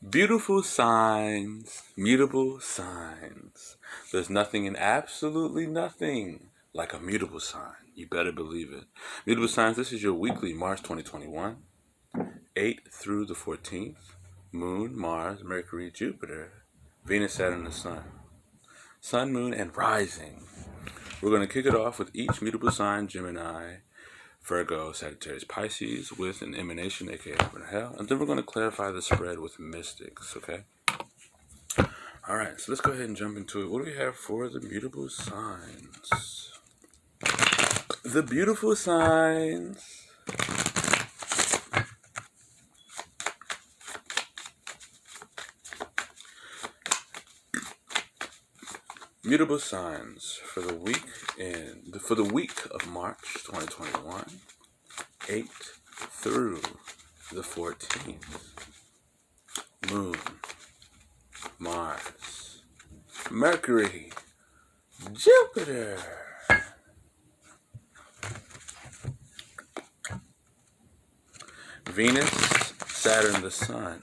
Beautiful signs, mutable signs. There's nothing and absolutely nothing like a mutable sign. You better believe it. Mutable signs, this is your weekly March 2021, 8th through the 14th. Moon, Mars, Mercury, Jupiter, Venus, Saturn, and the Sun. Sun, Moon, and Rising. We're going to kick it off with each mutable sign: Gemini, Virgo, Sagittarius, Pisces, with an emanation, aka heaven or hell. And then we're going to clarify the spread with mystics, okay? Alright, so let's go ahead and jump into it. What do we have for the mutable signs? The beautiful signs. Mutable signs for the week of March 2021, 8th through the 14th. Moon, Mars, Mercury, Jupiter, Venus, Saturn, the Sun.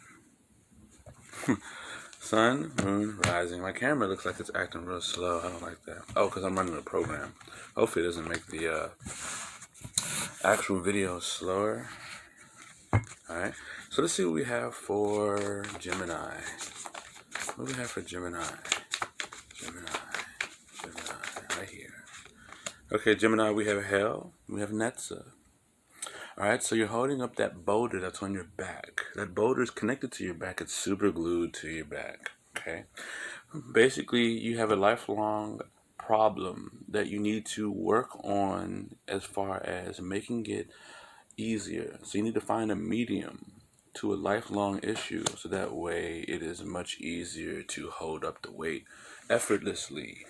Sun, Moon, Rising. My camera looks like it's acting real slow. I don't like that. Oh, because I'm running a program. Hopefully it doesn't make the actual video slower. Alright, so let's see what we have for Gemini. What do we have for Gemini? Gemini, right here. Okay, Gemini, we have Hell. We have Netza. Alright, so you're holding up that boulder that's on your back. That boulder is connected to your back. It's super glued to your back. Okay? Basically, you have a lifelong problem that you need to work on as far as making it easier. So you need to find a medium to a lifelong issue so that way it is much easier to hold up the weight effortlessly.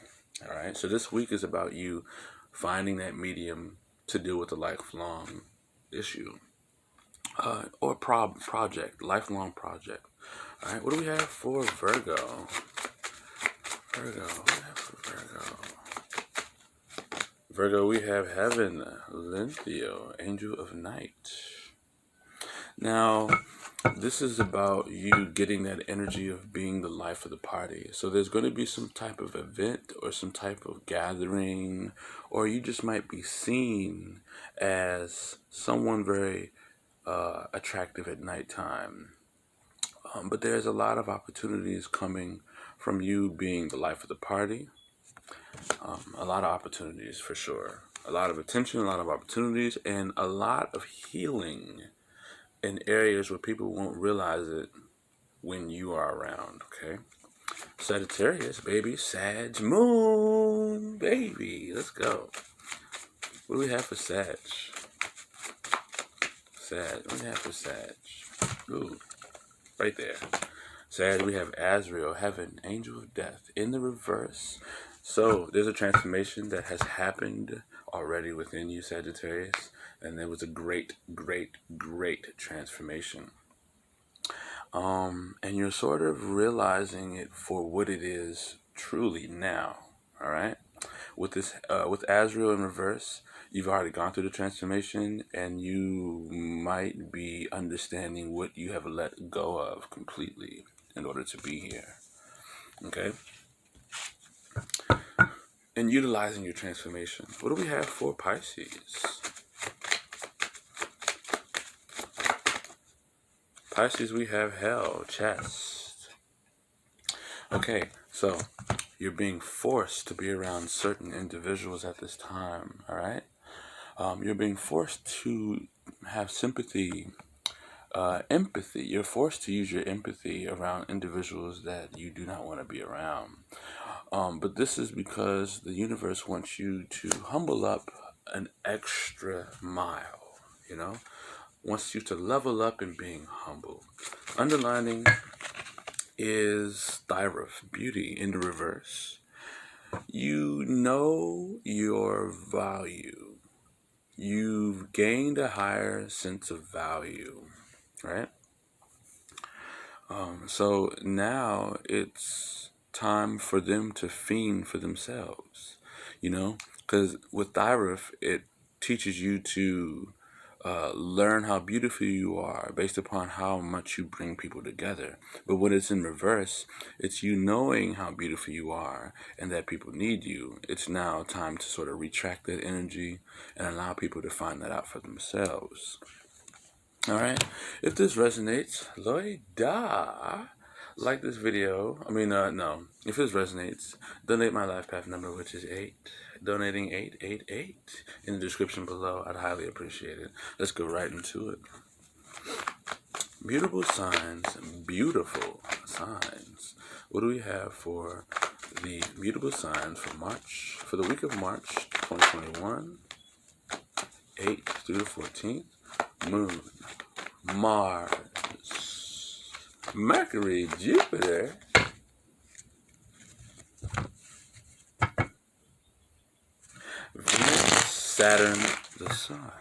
Alright, so this week is about you finding that medium to deal with the lifelong issue or project, lifelong project. All right, what do we have for Virgo? What do we have for Virgo? Virgo, we have Heaven, Linthio, Angel of Night. Now, this is about you getting that energy of being the life of the party. So there's going to be some type of event or some type of gathering, or you just might be seen as someone very attractive at nighttime. But there's a lot of opportunities coming from you being the life of the party. A lot of opportunities for sure. A lot of attention, a lot of opportunities, and a lot of healing in areas where people won't realize it when you are around, okay? Sagittarius, baby. Sag Moon, baby. Let's go. What do we have for Sag? What do we have for Sag? Ooh, right there. Sag, we have Azrael, Heaven, Angel of Death, in the reverse. So there's a transformation that has happened already within you, Sagittarius. And there was a great, great, great transformation. And you're sort of realizing it for what it is truly now. All right. With this, with Azrael in reverse, you've already gone through the transformation, and you might be understanding what you have let go of completely in order to be here. Okay. And utilizing your transformation. What do we have for Pisces? Pisces, we have Hell, Chest. Okay, so you're being forced to be around certain individuals at this time, all right? You're being forced to have sympathy, empathy. You're forced to use your empathy around individuals that you do not want to be around. But this is because the universe wants you to humble up an extra mile, you know? Wants you to level up in being humble. Underlining is Thyroth, beauty in the reverse. You know your value. You've gained a higher sense of value, right? So now it's time for them to fiend for themselves, you know? Because with Thyroth, it teaches you to learn how beautiful you are based upon how much you bring people together. But when it's in reverse, it's you knowing how beautiful you are and that people need you. It's now time to sort of retract that energy and allow people to find that out for themselves. All right. If this resonates, Loida, like this video. No. If this resonates, donate my life path number, which is 8. Donating 888 in the description below. I'd highly appreciate it. Let's go right into it. Beautiful signs. Beautiful signs. What do we have for the beautiful signs for March? For the week of March 2021, 8th through the 14th. Moon, Mars, Mercury, Jupiter, Venus, Saturn, the Sun.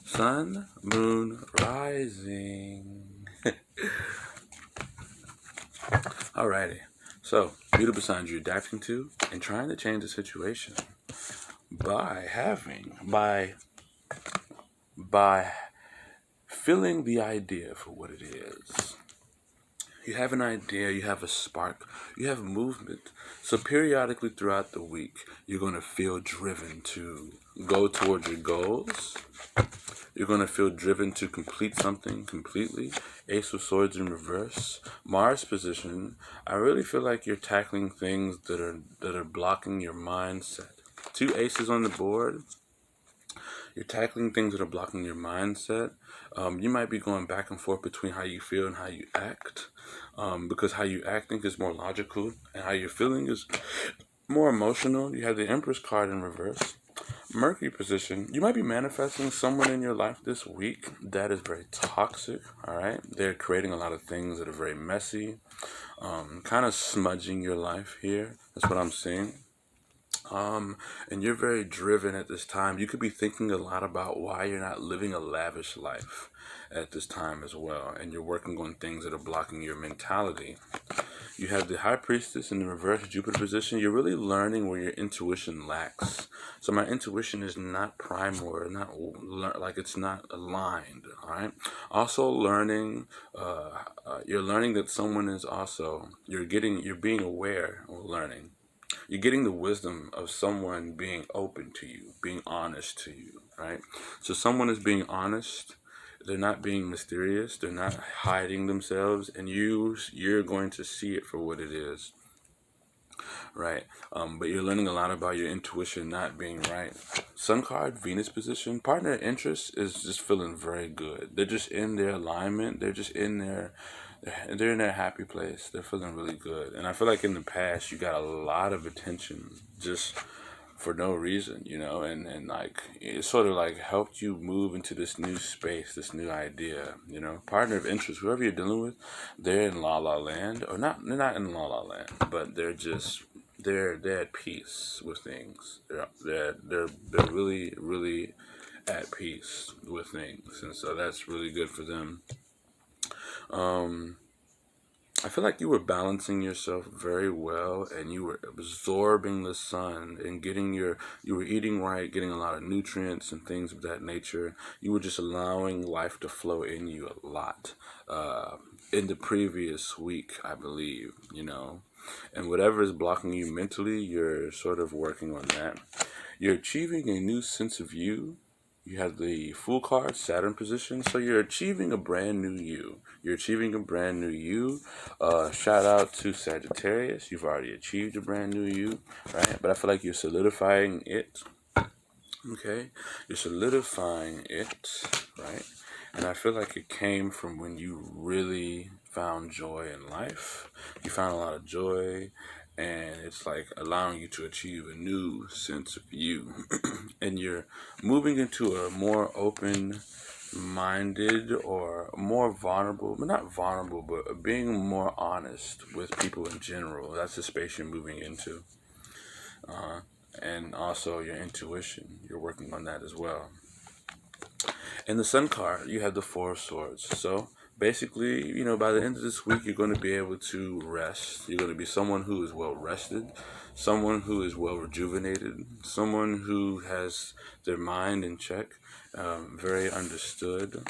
Sun, Moon, Rising. Alrighty. So, beautiful signs you're adapting to and trying to change the situation by feeling the idea for what it is. You have an idea, you have a spark, you have movement. So periodically throughout the week, you're going to feel driven to go towards your goals. You're going to feel driven to complete something completely. Ace of Swords in reverse. Mars position. I really feel like you're tackling things that are blocking your mindset. 2 aces on the board. You're tackling things that are blocking your mindset. You might be going back and forth between how you feel and how you act, because how you acting is more logical and how you're feeling is more emotional. You have the Empress card in reverse. Mercury position. You might be manifesting someone in your life this week that is very toxic. All right, they're creating a lot of things that are very messy, kind of smudging your life here. That's what I'm seeing. And you're very driven at this time. You could be thinking a lot about why you're not living a lavish life at this time as well. And you're working on things that are blocking your mentality. You have the High Priestess in the reverse Jupiter position. You're really learning where your intuition lacks. So my intuition is not primal, or like it's not aligned. All right. Also learning, you're learning that someone is also, you're being aware or learning. You're getting the wisdom of someone being open to you, being honest to you, right? So someone is being honest. They're not being mysterious. They're not hiding themselves, and you're going to see it for what it is, right? But you're learning a lot about your intuition not being right. Sun card, Venus position. Partner interest is just feeling very good. They're just in their alignment. They're just in their... They're in their happy place. They're feeling really good. And I feel like in the past, you got a lot of attention just for no reason, and like, it sort of like helped you move into this new space, this new idea, Partner of interest, whoever you're dealing with, they're in la la land, or not, they're not in la la land, but they're at peace with things. They're really, really at peace with things. And so that's really good for them. I feel like you were balancing yourself very well, and you were absorbing the sun and you were eating right, getting a lot of nutrients and things of that nature. You were just allowing life to flow in you a lot, in the previous week, I believe, and whatever is blocking you mentally, you're sort of working on that. You're achieving a new sense of you. You have the Fool card, Saturn position. So you're achieving a brand new you. You're achieving a brand new you. Shout out to Sagittarius. You've already achieved a brand new you, right? But I feel like you're solidifying it. Okay? You're solidifying it, right? And I feel like it came from when you really found joy in life. You found a lot of joy, and it's like allowing you to achieve a new sense of you. And you're moving into a more open-minded or more vulnerable, but not vulnerable, but being more honest with people in general. That's the space you're moving into. And also your intuition. You're working on that as well. In the Sun card, you have the Four of Swords. So basically, you know, by the end of this week, you're going to be able to rest. You're going to be someone who is well rested, someone who is well rejuvenated, someone who has their mind in check, very understood.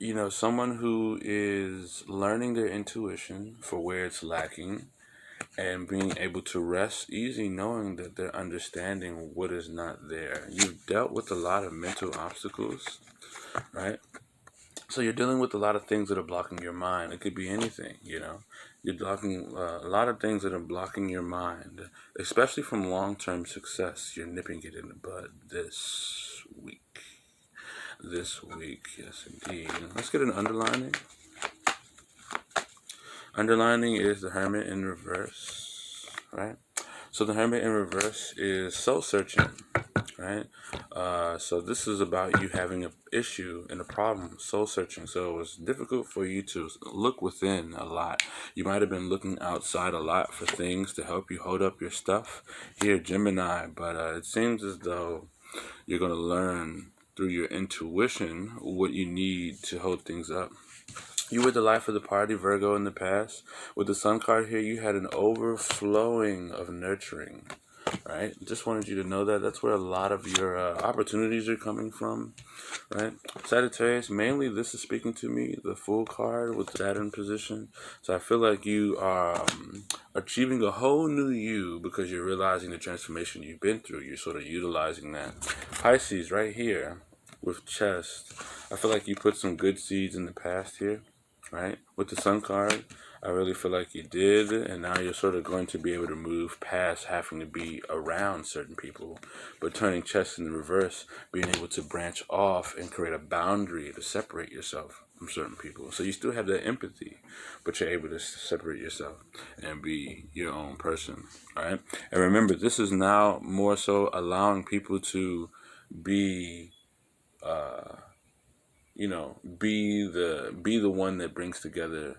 You know, someone who is learning their intuition for where it's lacking and being able to rest easy knowing that they're understanding what is not there. You've dealt with a lot of mental obstacles, right? So you're dealing with a lot of things that are blocking your mind. It could be anything, you know. You're blocking a lot of things that are blocking your mind, especially from long-term success. You're nipping it in the bud this week. This week, yes indeed. Let's get an underlining. Underlining is the Hermit in reverse, right? So the Hermit in reverse is soul searching, right? So this is about you having an issue and a problem, soul searching. So it was difficult for you to look within a lot. You might have been looking outside a lot for things to help you hold up your stuff here, Gemini. But it seems as though you're going to learn through your intuition what you need to hold things up. You were the life of the party, Virgo, in the past. With the Sun card here, you had an overflowing of nurturing, right? Just wanted you to know that. That's where a lot of your opportunities are coming from, right? Sagittarius, mainly this is speaking to me, the Fool card with Saturn position. So I feel like you are achieving a whole new you because you're realizing the transformation you've been through. You're sort of utilizing that. Pisces, right here with Chest. I feel like you put some good seeds in the past here, right? With the Sun card, I really feel like you did, and now you're sort of going to be able to move past having to be around certain people, but turning Chest in the reverse, being able to branch off and create a boundary to separate yourself from certain people. So you still have that empathy, but you're able to separate yourself and be your own person, right? And remember, this is now more so allowing people to be you know, be the one that brings together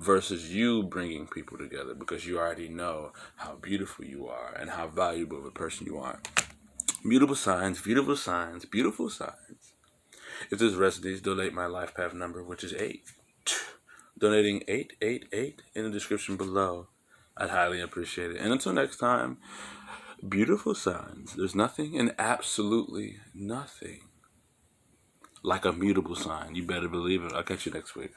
versus you bringing people together, because you already know how beautiful you are and how valuable of a person you are. Beautiful signs, beautiful signs, beautiful signs. If this resonates, donate my life path number, which is 8. Donating 888 in the description below. I'd highly appreciate it. And until next time, beautiful signs. There's nothing and absolutely nothing like a mutable sign. You better believe it. I'll catch you next week.